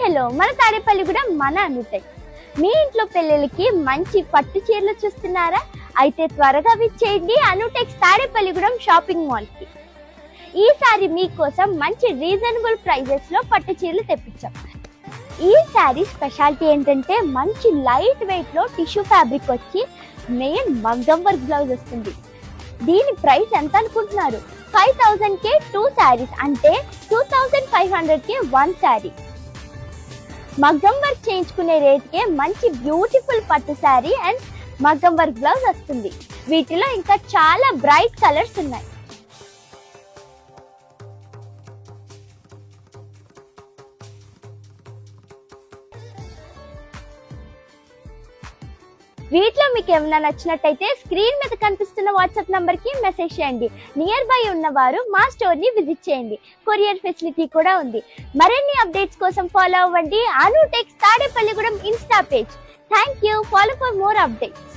Hello మన తాడేపల్లిగూడెం మన అనుటెక్స్. మీ ఇంట్లో పెళ్ళిళ్ళకి మంచి పట్టు చీరలు చూస్తున్నారా? అయితే త్వరగా విచ్చేయండి అనుటెక్స్ తాడేపల్లిగూడెం షాపింగ్ మాల్ కి. ఈసారి మీకోసం మంచి రీజనబుల్ ప్రైజెస్ లో పట్టు చీరలు తెప్పించాం. ఈ శారీ స్పెషాలిటీ ఏంటంటే మంచి లైట్ వెయిట్ లో టిష్యూ ఫ్యాబ్రిక్ వచ్చి మెయిన్ మగ్గం వర్క్ బ్లౌజ్ వస్తుంది. దీని ప్రైస్ ఎంత అనుకుంటున్నారు? 5000 కే 2 శారీస్, అంటే 2500 కే 1 శారీ. మగ్గం వర్క్ చేయించుకునే రేట్కే మంచి బ్యూటిఫుల్ పట్టు శారీ అండ్ మగ్గం వర్క్ బ్లౌజ్ వస్తుంది. వీటిలో ఇంకా చాలా బ్రైట్ కలర్స్ ఉన్నాయి. వీటిలో మీకు ఏమైనా నచ్చినట్టయితే స్క్రీన్ మీద కనిపిస్తున్న వాట్సాప్ నంబర్ కి మెసేజ్ చేయండి. నియర్ బై ఉన్నవారు మా స్టోర్ ని విజిట్ చేయండి. కొరియర్ ఫెసిలిటీ కూడా ఉంది. మరిన్ని అప్డేట్స్ కోసం ఫాలో అవ్వండి Anutex Tadepalligudem Insta page. Thank you. Follow for more updates.